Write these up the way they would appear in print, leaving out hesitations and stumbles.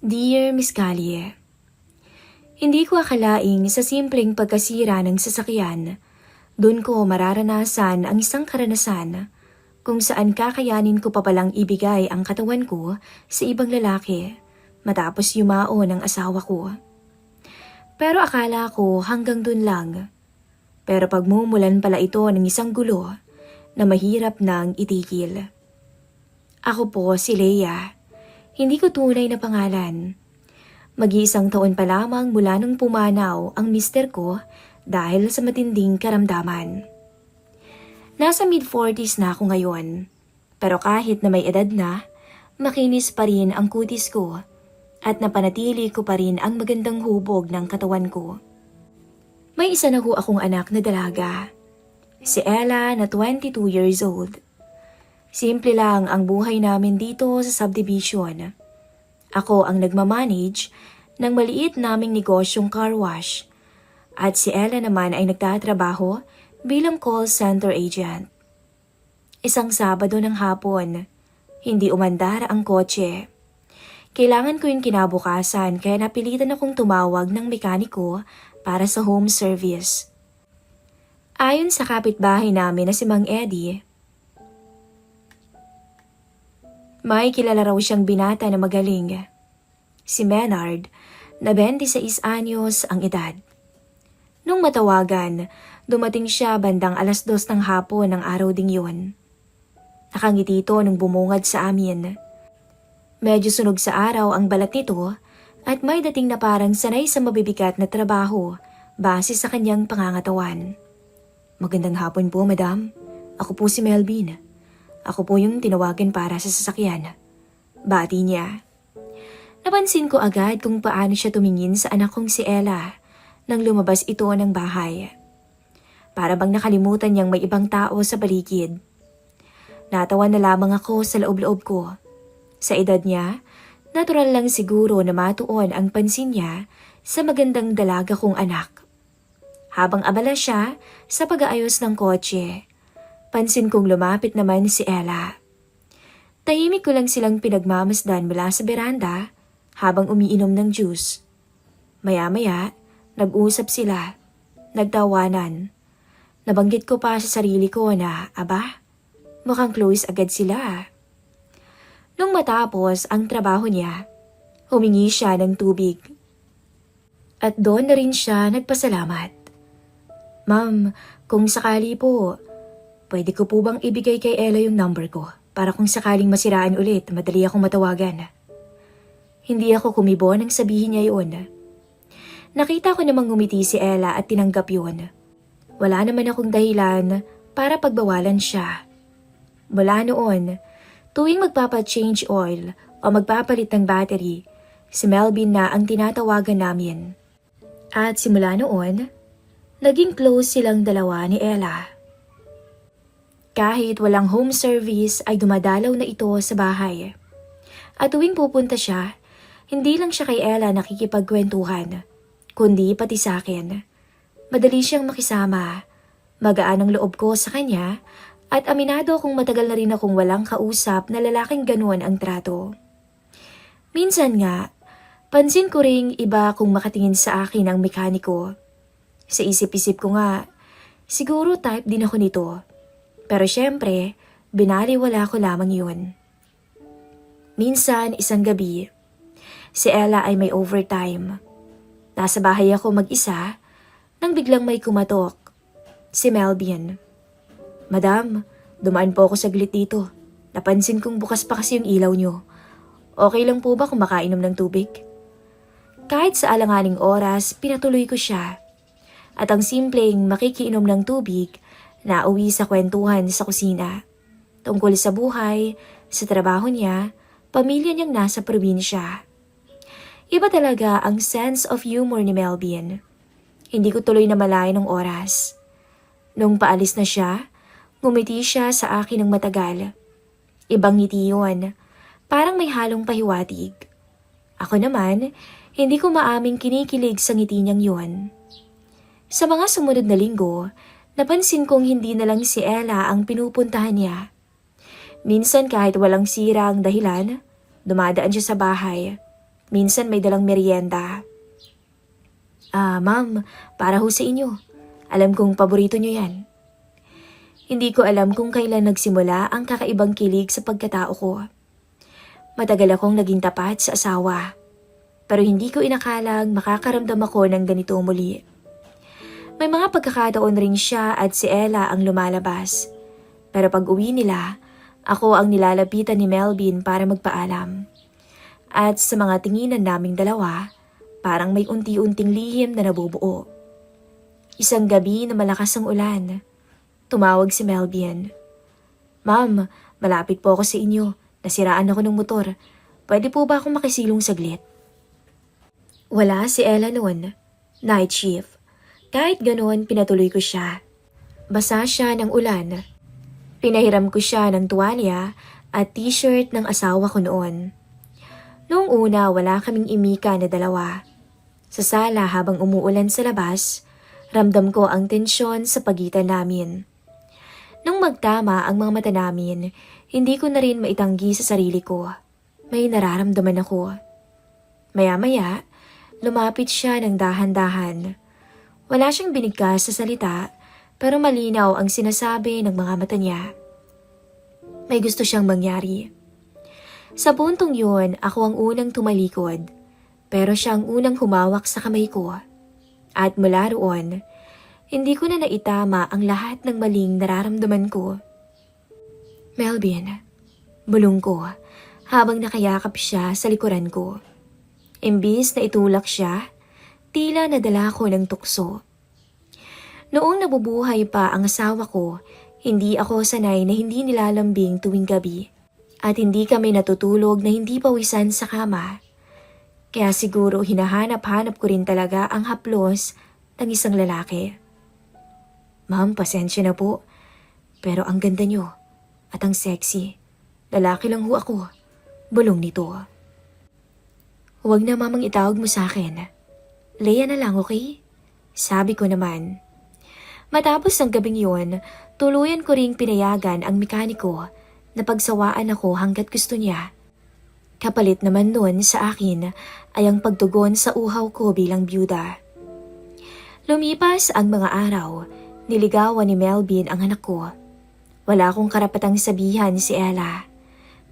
Dear Miss Callie, hindi ko akalaing sa simpleng pagkasira ng sasakyan, doon ko mararanasan ang isang karanasan kung saan kakayanin ko pa palang ibigay ang katawan ko sa ibang lalaki matapos yumao ng asawa ko. Pero akala ko hanggang doon lang. Pero pagmumulan pala ito ng isang gulo na mahirap nang itigil. Ako po si Leia. Hindi ko tunay na pangalan. Mag-iisang taon pa lamang mula nung pumanaw ang mister ko dahil sa matinding karamdaman. Nasa mid-40s na ako ngayon. Pero kahit na may edad na, makinis pa rin ang kutis ko at napanatili ko pa rin ang magandang hubog ng katawan ko. May isa na ho akong anak na dalaga. Si Ella na 22 years old. Simple lang ang buhay namin dito sa subdivision. Ako ang nagmamanage ng maliit naming negosyong car wash at si Ella naman ay nagtatrabaho bilang call center agent. Isang Sabado ng hapon, hindi umandar ang kotse. Kailangan ko yung kinabukasan kaya napilitan akong tumawag ng mekaniko para sa home service. Ayon sa kapitbahay namin na si Mang Eddie, may kilala raw siyang binata na magaling. Si Menard, na 26 anyos ang edad. Nung matawagan, dumating siya bandang 2:00 ng hapon ng araw ding yun. Nakangiti ito nung bumungad sa amin. Medyo sunog sa araw ang balat nito at may dating na parang sanay sa mabibigat na trabaho base sa kanyang pangangatawan. Magandang hapon po, madam. Ako po si Melvin. Ako po yung tinawagan para sa sasakyan. Bati niya. Napansin ko agad kung paano siya tumingin sa anak kong si Ella nang lumabas ito ng bahay. Para bang nakalimutan niyang may ibang tao sa paligid. Natawa na lamang ako sa loob-loob ko. Sa edad niya, natural lang siguro na matuon ang pansin niya sa magandang dalaga kong anak. Habang abala siya sa pag-aayos ng kotse, pansin kong lumapit naman si Ella. Tahimik ko lang silang pinagmamasdan mula sa beranda habang umiinom ng juice. Maya-maya, nag-usap sila, nagtawanan. Nabanggit ko pa sa sarili ko na, aba, mukhang close agad sila. Nung matapos ang trabaho niya, humingi siya ng tubig. At doon na rin siya nagpasalamat. Ma'am, kung sakali po, pwede ko po bang ibigay kay Ella yung number ko para kung sakaling masiraan ulit, madali akong matawagan. Hindi ako kumibo nang sabihin niya yun. Nakita ko namang ngumiti si Ella at tinanggap yun. Wala naman akong dahilan para pagbawalan siya. Mula noon, tuwing magpapa-change oil o magpapalit ng battery, si Melvin na ang tinatawagan namin. At simula noon, naging close silang dalawa ni Ella. Kahit walang home service ay dumadalaw na ito sa bahay. At tuwing pupunta siya, hindi lang siya kay Ella nakikipagkwentuhan, kundi pati sa akin. Madali siyang makisama, magaan ang loob ko sa kanya at aminado kung matagal na rin akong walang kausap na lalaking ganun ang trato. Minsan nga, pansin ko ring iba kung makatingin sa akin ang mekaniko. Sa isip-isip ko nga, siguro type din ako nito. Pero syempre, binaliwala ko lamang yun. Minsan, isang gabi, si Ella ay may overtime. Nasa bahay ako mag-isa nang biglang may kumatok. Si Melvin. Madam, dumaan po ako saglit dito. Napansin kong bukas pa kasi yung ilaw nyo. Okay lang po ba kung makainom ng tubig? Kahit sa alanganing oras, pinatuloy ko siya. At ang simpleng makikiinom ng tubig, nauwi sa kwentuhan sa kusina. Tungkol sa buhay, sa trabaho niya, pamilya niyang nasa probinsya. Iba talaga ang sense of humor ni Melvin. Hindi ko tuloy na malayan ng oras. Nung paalis na siya, ngumiti siya sa akin ng matagal. Ibang ngiti yun, parang may halong pahiwatig. Ako naman, hindi ko maaming kinikilig sa ngiti niyang yun. Sa mga sumunod na linggo, napansin kong hindi na lang si Ella ang pinupuntahan niya. Minsan kahit walang sirang dahilan, dumadaan siya sa bahay. Minsan may dalang merienda. Ma'am, para ho sa inyo. Alam kong paborito niyo yan. Hindi ko alam kung kailan nagsimula ang kakaibang kilig sa pagkatao ko. Matagal akong naging tapat sa asawa. Pero hindi ko inakalang makakaramdam ako ng ganito muli. May mga pagkakataon rin siya at si Ella ang lumalabas. Pero pag uwi nila, ako ang nilalapitan ni Melvin para magpaalam. At sa mga tinginan naming dalawa, parang may unti-unting lihim na nabubuo. Isang gabi na malakas ang ulan, tumawag si Melvin. Ma'am, malapit po ako sa inyo. Nasiraan ako ng motor. Pwede po ba akong makisilong saglit? Wala si Ella noon. Night shift. Kahit ganoon, pinatuloy ko siya. Basa siya ng ulan. Pinahiram ko siya ng tuwalya at t-shirt ng asawa ko noon. Noong una, wala kaming imika na dalawa. Sa sala habang umuulan sa labas, ramdam ko ang tensyon sa pagitan namin. Nung magtama ang mga mata namin, hindi ko na rin maitanggi sa sarili ko. May nararamdaman ako. Maya-maya, lumapit siya ng dahan-dahan. Wala siyang binigkas sa salita, pero malinaw ang sinasabi ng mga mata niya. May gusto siyang mangyari. Sa puntong yun, ako ang unang tumalikod, pero siya ang unang humawak sa kamay ko. At mula roon, hindi ko na naitama ang lahat ng maling nararamdaman ko. Melvin, bulong ko habang nakayakap siya sa likuran ko. Imbis na itulak siya, tila nadala ko ng tukso. Noong nabubuhay pa ang asawa ko, hindi ako sanay na hindi nilalambing tuwing gabi at hindi kami natutulog na hindi pawisan sa kama. Kaya siguro hinahanap-hanap ko rin talaga ang haplos ng isang lalaki. Ma'am, pasensya na po. Pero ang ganda niyo at ang sexy. Lalaki lang ho ako. Bulong nito. Huwag na mamang itawag mo sa akin. Leia na lang, okay? Sabi ko naman. Matapos ang gabing yun, tuluyan ko ring pinayagan ang mekaniko na pagsawaan ako hanggat gusto niya. Kapalit naman nun sa akin ay ang pagtugon sa uhaw ko bilang byuda. Lumipas ang mga araw, niligawan ni Melvin ang anak ko. Wala akong karapatang sabihan si Ella.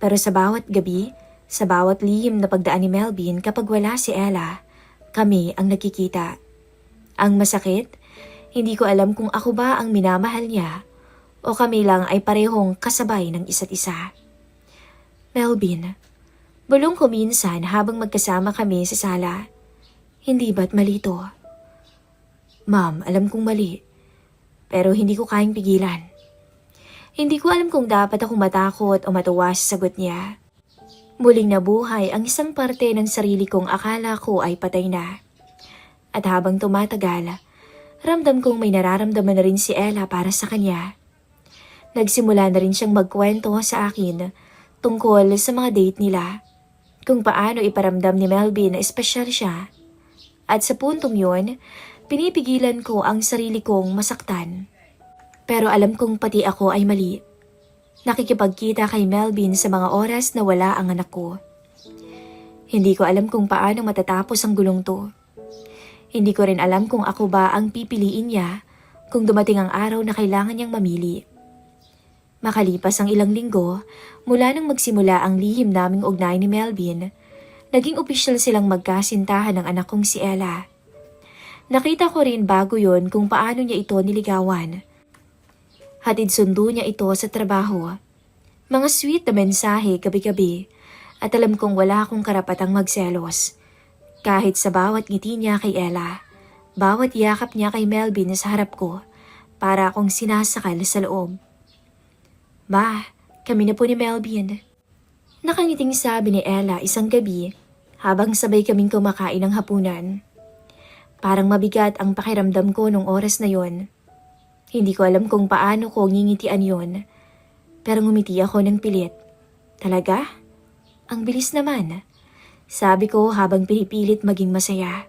Pero sa bawat gabi, sa bawat lihim na pagdaan ni Melvin kapag wala si Ella, kami ang nagkikita. Ang masakit, hindi ko alam kung ako ba ang minamahal niya o kami lang ay parehong kasabay ng isa't isa. Melvin, bulong ko minsan habang magkasama kami sa sala. Hindi ba't mali to? Ma'am, alam kong mali. Pero hindi ko kayang pigilan. Hindi ko alam kung dapat akong matakot o matuwa sa sagot niya. Muling nabuhay ang isang parte ng sarili kong akala ko ay patay na. At habang tumatagal, ramdam kong may nararamdaman na rin si Ella para sa kanya. Nagsimula na rin siyang magkwento sa akin tungkol sa mga date nila, kung paano iparamdam ni Melvin na espesyal siya. At sa puntong yun, pinipigilan ko ang sarili kong masaktan. Pero alam kong pati ako ay mali. Nakikipagkita kay Melvin sa mga oras na wala ang anak ko. Hindi ko alam kung paano matatapos ang gulong to. Hindi ko rin alam kung ako ba ang pipiliin niya kung dumating ang araw na kailangan niyang mamili. Makalipas ang ilang linggo, mula nang magsimula ang lihim naming ugnay ni Melvin, naging opisyal silang magkasintahan ng anak kong si Ella. Nakita ko rin bago yon kung paano niya ito niligawan. Hatid sundo niya ito sa trabaho. Mga sweet na mensahe gabi-gabi at alam kong wala akong karapatang magselos. Kahit sa bawat ngiti niya kay Ella, bawat yakap niya kay Melvin sa harap ko, para akong sinasakal sa loob. Ma, kami na po ni Melvin. Nakangiting sabi ni Ella isang gabi habang sabay kaming kumakain ng hapunan. Parang mabigat ang pakiramdam ko nung oras na yon. Hindi ko alam kung paano ko ngingitian yon. Pero ngumiti ako ng pilit. Talaga? Ang bilis naman. Sabi ko habang pinipilit maging masaya.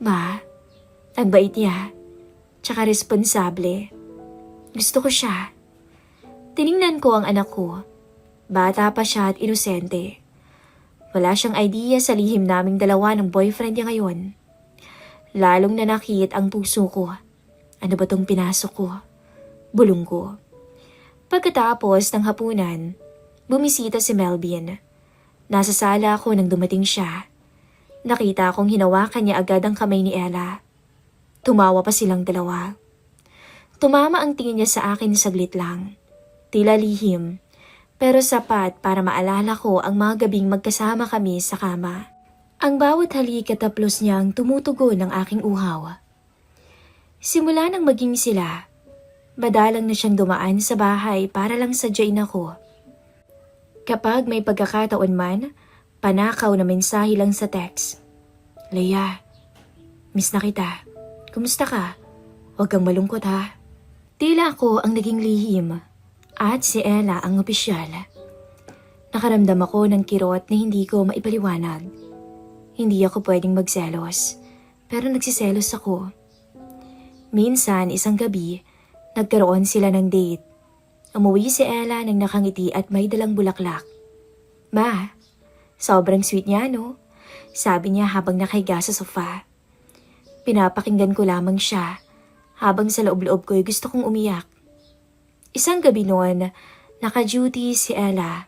Ma, ang bait niya. Tsaka responsable. Gusto ko siya. Tiningnan ko ang anak ko. Bata pa siya at inosente. Wala siyang idea sa lihim naming dalawa ng boyfriend niya ngayon. Lalong nanakit ang puso ko. Ano ba tong pinasok ko? Bulong ko. Pagkatapos ng hapunan, bumisita si Melvin. Nasa sala ako nang dumating siya. Nakita kong hinawakan niya agad ang kamay ni Ella. Tumawa pa silang dalawa. Tumama ang tingin niya sa akin saglit lang. Tila lihim, pero sapat para maalala ko ang mga gabing magkasama kami sa kama. Ang bawat halik at haplos niyang tumutugon ng aking uhaw. Simula nang maging sila, madalang na siyang dumaan sa bahay para lang sadyain ako. Kapag may pagkakataon man, panakaw na mensahe lang sa text. Leia, miss na kita. Kumusta ka? Huwag kang malungkot ha. Tila ako ang naging lihim at si Ella ang opisyal. Nakaramdam ako ng kirot na hindi ko maipaliwanag. Hindi ako pwedeng magselos, pero nagsiselos ako. Minsan, isang gabi, nagkaroon sila ng date. Umuwi si Ella nang nakangiti at may dalang bulaklak. Ma, sobrang sweet niya no? Sabi niya habang nakahiga sa sofa. Pinapakinggan ko lamang siya habang sa loob-loob ko'y gusto kong umiyak. Isang gabi noon, naka-duty si Ella.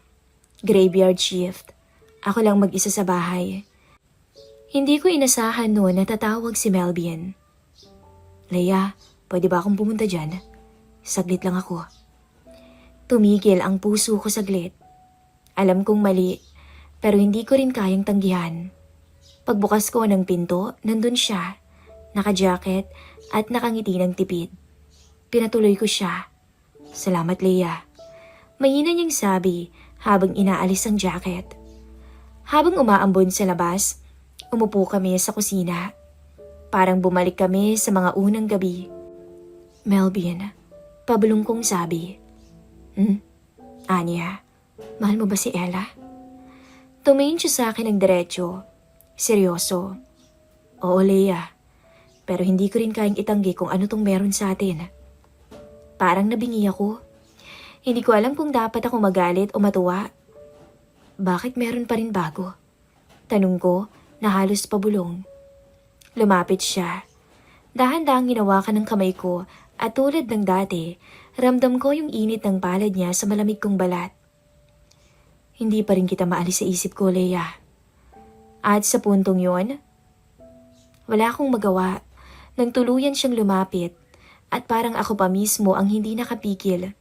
Graveyard shift. Ako lang mag-isa sa bahay. Hindi ko inasahan noon na tatawag si Melvin. Leia, pwede ba akong pumunta dyan? Saglit lang ako. Tumigil ang puso ko saglit. Alam kong mali, pero hindi ko rin kayang tanggihan. Pagbukas ko ng pinto, nandun siya. Naka-jacket at nakangiti ng tipid. Pinatuloy ko siya. Salamat, Leia. Mahina niyang sabi habang inaalis ang jacket. Habang umaambon sa labas, umupo kami sa kusina. Parang bumalik kami sa mga unang gabi. Melvin, pabulong kong sabi. Anya, mahal mo ba si Ella? Tumingin siya sa akin ng diretsyo. Seryoso. Oo, Leia. Pero hindi ko rin kayang itanggi kung ano tong meron sa atin. Parang nabingi ako. Hindi ko alam kung dapat ako magalit o matuwa. Bakit meron pa rin bago? Tanong ko na halos pabulong. Lumapit siya. Dahan-dahang hinawakan ng kamay ko at tulad ng dati, ramdam ko yung init ng palad niya sa malamig kong balat. Hindi pa rin kita maalis sa isip ko, Leia. At sa puntong yon, wala akong magawa nang tuluyan siyang lumapit at parang ako pa mismo ang hindi nakapigil.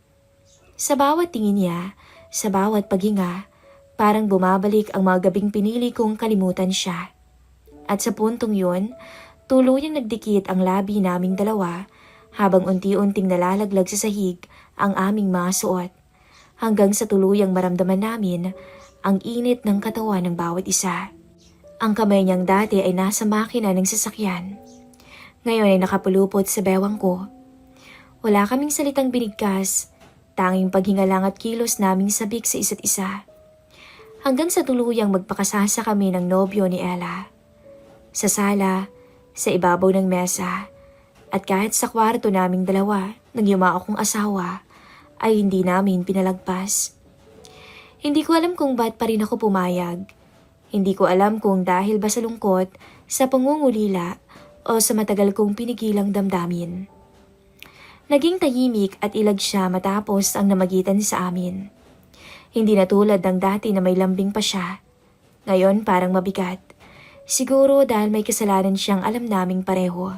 Sa bawat tingin niya, sa bawat paghinga, parang bumabalik ang mga gabing pinili kong kalimutan siya. At sa puntong yun, tuluyang nagdikit ang labi naming dalawa habang unti-unting nalalaglag sa sahig ang aming mga suot hanggang sa tuluyang maramdaman namin ang init ng katawan ng bawat isa. Ang kamay niyang dati ay nasa makina ng sasakyan. Ngayon ay nakapulupot sa bewang ko. Wala kaming salitang binigkas, tanging paghinga lang at kilos naming sabik sa isa't isa. Hanggang sa tuluyang magpakasasa kami ng nobyo ni Ella. Sa sala, sa ibabaw ng mesa, at kahit sa kwarto naming dalawa ng yumao kong asawa, ay hindi namin pinalagpas. Hindi ko alam kung ba't pa rin ako pumayag. Hindi ko alam kung dahil ba sa lungkot, sa pangungulila, o sa matagal kong pinigilang damdamin. Naging tahimik at ilag siya matapos ang namagitan sa amin. Hindi na tulad ng dati na may lambing pa siya. Ngayon parang mabigat. Siguro dahil may kasalanan siyang alam naming pareho.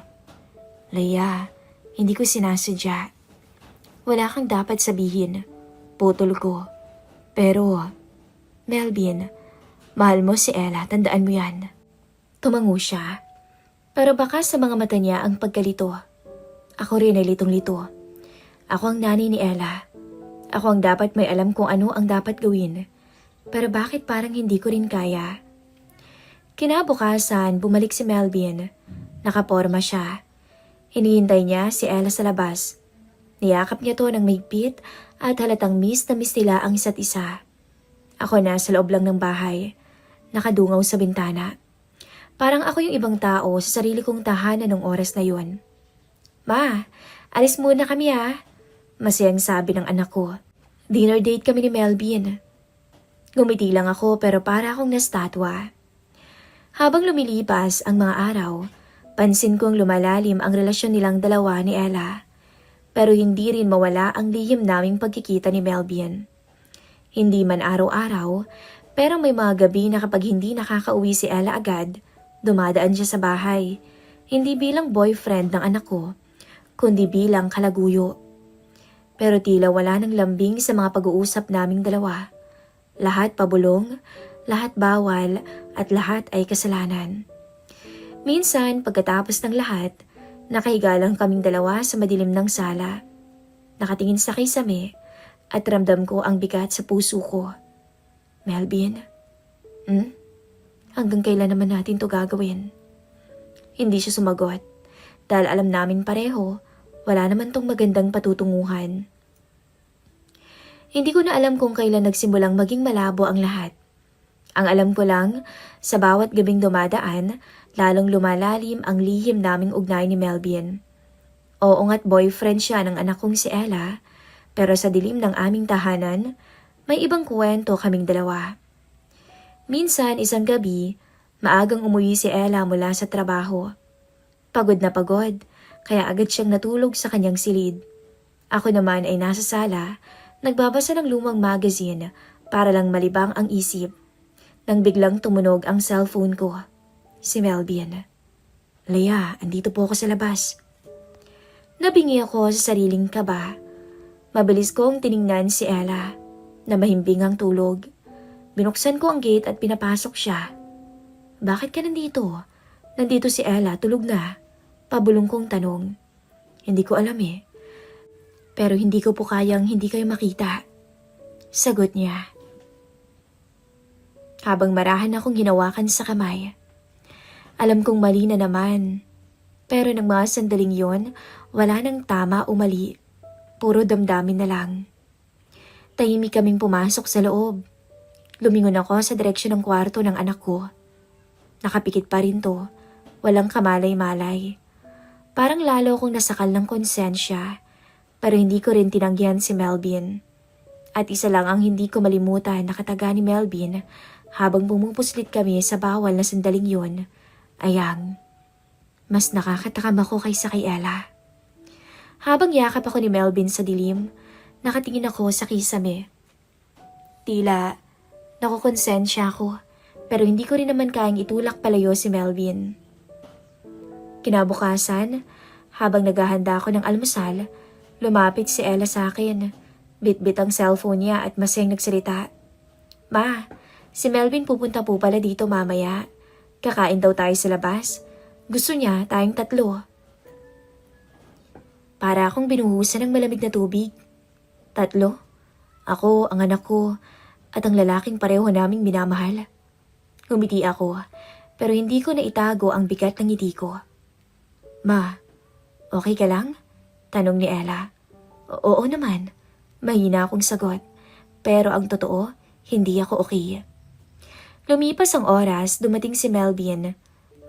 Leia, hindi ko sinasadya. Wala kang dapat sabihin. Putol ko. Pero, Melvin, mahal mo si Ella, tandaan mo yan. Tumango siya. Pero baka sa mga mata niya ang pagkalito. Ako rin ay litong-lito. Ako ang nanay ni Ella. Ako ang dapat may alam kung ano ang dapat gawin. Pero bakit parang hindi ko rin kaya? Kinabukasan, bumalik si Melvin. Nakaporma siya. Hinihintay niya si Ella sa labas. Niyakap niya to ng mahigpit at halatang miss na miss nila ang isa't isa. Ako na sa loob lang ng bahay, nakadungaw sa bintana. Parang ako yung ibang tao sa sarili kong tahanan ng oras na yun. Ma, alis muna kami ha. Masayang sabi ng anak ko. Dinner date kami ni Melvin. Ngumiti lang ako pero para akong nastatwa. Habang lumilipas ang mga araw, pansin kong lumalalim ang relasyon nilang dalawa ni Ella. Pero hindi rin mawala ang lihim naming pagkikita ni Melvin. Hindi man araw-araw, pero may mga gabi na kapag hindi nakakauwi si Ella agad, dumadaan siya sa bahay. Hindi bilang boyfriend ng anak ko, kundi bilang kalaguyo. Pero tila wala ng lambing sa mga pag-uusap naming dalawa. Lahat pabulong, lahat bawal, at lahat ay kasalanan. Minsan, pagkatapos ng lahat, nakahiga lang kaming dalawa sa madilim ng sala. Nakatingin sa kisame at ramdam ko ang bigat sa puso ko. Melvin, hanggang kailan naman natin to gagawin? Hindi siya sumagot dahil alam namin pareho, wala naman tong magandang patutunguhan. Hindi ko na alam kung kailan nagsimulang maging malabo ang lahat. Ang alam ko lang, sa bawat gabing dumadaan, lalong lumalalim ang lihim naming ugnay ni Melvin. Oo nga't boyfriend siya ng anak kong si Ella, pero sa dilim ng aming tahanan, may ibang kwento kaming dalawa. Minsan isang gabi, maagang umuwi si Ella mula sa trabaho. Pagod na pagod, kaya agad siyang natulog sa kanyang silid. Ako naman ay nasa sala, nagbabasa ng lumang magazine para lang malibang ang isip. Nang biglang tumunog ang cellphone ko. Si Melvin. Leah, andito po ako sa labas. Nabingi ako sa sariling kaba. Mabilis kong tiningnan si Ella na mahimbing ang tulog. Binuksan ko ang gate at pinapasok siya. Bakit ka nandito? Nandito si Ella, tulog na. Pabulong kong tanong. Hindi ko alam eh. Pero hindi ko po kayang hindi kayo makita. Sagot niya. Habang marahan akong hinawakan sa kamay. Alam kong mali na naman. Pero ng mga sandaling yon, wala nang tama o mali. Puro damdamin na lang. Tahimik kaming pumasok sa loob. Lumingon ako sa direksyon ng kwarto ng anak ko. Nakapikit pa rin to. Walang kamalay-malay. Parang lalo akong nasakal ng konsensya. Pero hindi ko rin tinanggihan si Melvin. At isa lang ang hindi ko malimutan na kataga ni Melvin habang pumupuslit kami sa bawal na sandaling yun, ayang, mas nakakatakam ako kaysa kay Ella. Habang yakap ako ni Melvin sa dilim, nakatingin ako sa kisame. Tila, nakukonsensya ako, pero hindi ko rin naman kayang itulak palayo si Melvin. Kinabukasan, habang naghahanda ako ng almusal, lumapit si Ella sa akin. Bit-bit ang cellphone niya at masayang nagsalita. Ma, si Melvin pupunta po pala dito mamaya. Kakain daw tayo sa labas. Gusto niya tayong 3. Para akong binuhusan ng malamig na tubig. 3? Ako, ang anak ko, at ang lalaking pareho naming minamahal. Ngumiti ako, pero hindi ko naitago ang bigat ng ngiti ko. Ma, okay ka lang? Tanong ni Ella. Oo naman. Mahina akong sagot. Pero ang totoo, hindi ako okay. Lumipas ang oras, dumating si Melvin.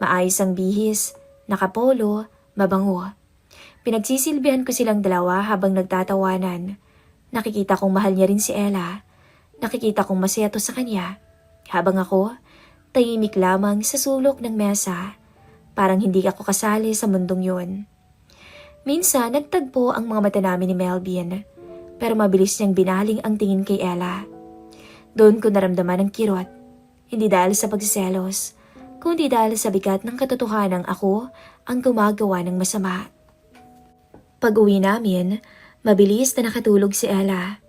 Maayos ang bihis, nakapolo, mabango. Pinagsisilbihan ko silang dalawa habang nagtatawanan. Nakikita kong mahal niya rin si Ella. Nakikita kong masaya to sa kanya. Habang ako, tahimik lamang sa sulok ng mesa. Parang hindi ako kasali sa mundong yun. Minsan, nagtagpo ang mga mata namin ni Melvin. Pero mabilis niyang binaling ang tingin kay Ella. Doon ko naramdaman ang kirot. Hindi dahil sa pagsiselos, kundi dahil sa bigat ng katotohanang ako ang gumagawa ng masama. Pag-uwi namin, mabilis na nakatulog si Ella.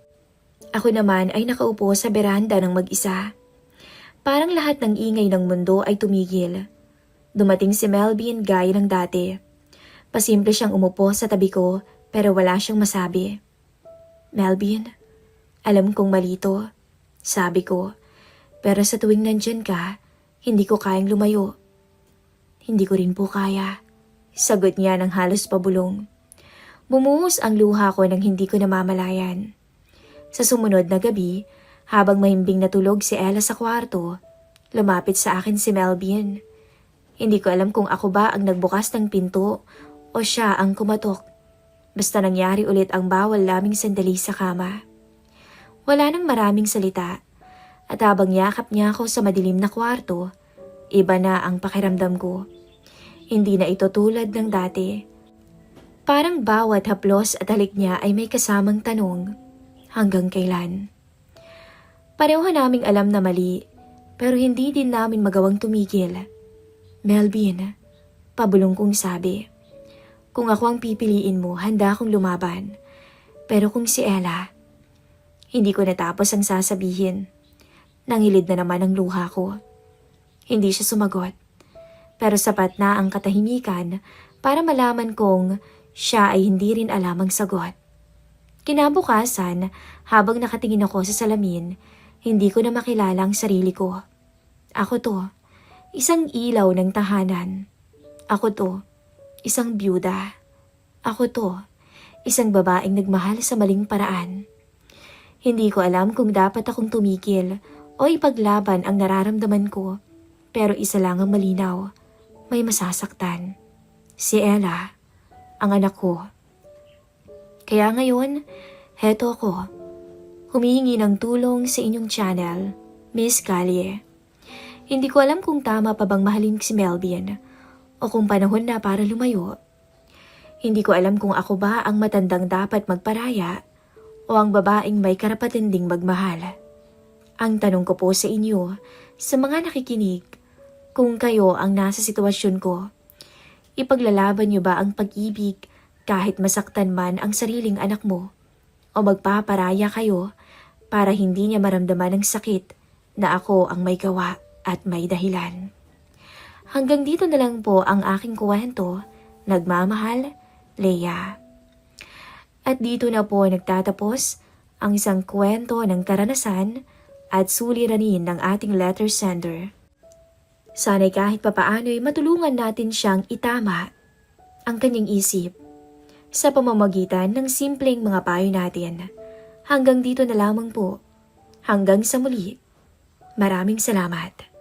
Ako naman ay nakaupo sa beranda ng mag-isa. Parang lahat ng ingay ng mundo ay tumigil. Dumating si Melvin gaya ng dati. Pasimple siyang umupo sa tabi ko pero wala siyang masabi. Melvin, alam kong mali to, sabi ko. Pero sa tuwing nandyan ka, hindi ko kayang lumayo. Hindi ko rin po kaya, sagot niya ng halos pabulong. Bumuhos ang luha ko nang hindi ko namamalayan. Sa sumunod na gabi, habang mahimbing natulog si Ella sa kwarto, lumapit sa akin si Melvin. Hindi ko alam kung ako ba ang nagbukas ng pinto o siya ang kumatok. Basta nangyari ulit ang bawal naming sandali sa kama. Wala nang maraming salita. At habang yakap niya ako sa madilim na kwarto, iba na ang pakiramdam ko. Hindi na ito tulad ng dati. Parang bawat haplos at halik niya ay may kasamang tanong, hanggang kailan? Pareho naming alam na mali, pero hindi din namin magawang tumigil. Melvin, pabulong kong sabi. Kung ako ang pipiliin mo, handa akong lumaban. Pero kung si Ella, hindi ko natapos ang sasabihin. Nangilid na naman ang luha ko. Hindi siya sumagot. Pero sapat na ang katahimikan para malaman kong siya ay hindi rin alam ang sagot. Kinabukasan, habang nakatingin ako sa salamin, hindi ko na makilala ang sarili ko. Ako to, isang ilaw ng tahanan. Ako to, isang byuda. Ako to, isang babaeng nagmahal sa maling paraan. Hindi ko alam kung dapat akong tumigil o ipaglaban ang nararamdaman ko, pero isa lang ang malinaw, may masasaktan. Si Ella, ang anak ko. Kaya ngayon, heto ako, humihingi ng tulong sa inyong channel, Miss Callie. Hindi ko alam kung tama pa bang mahalin si Melvin o kung panahon na para lumayo. Hindi ko alam kung ako ba ang matandang dapat magparaya o ang babaeng may karapatan ding magmahal. Ang tanong ko po sa inyo, sa mga nakikinig, kung kayo ang nasa sitwasyon ko, ipaglalaban niyo ba ang pag-ibig kahit masaktan man ang sariling anak mo o magpaparaya kayo para hindi niya maramdaman ang sakit na ako ang may gawa at may dahilan? Hanggang dito na lang po ang aking kwento. Nagmamahal, Leia. At dito na po nagtatapos ang isang kwento ng karanasan at suliranin ng ating letter sender. Sana'y kahit papaano'y matulungan natin siyang itama ang kanyang isip sa pamamagitan ng simpleng mga payo natin. Hanggang dito na lamang po. Hanggang sa muli. Maraming salamat.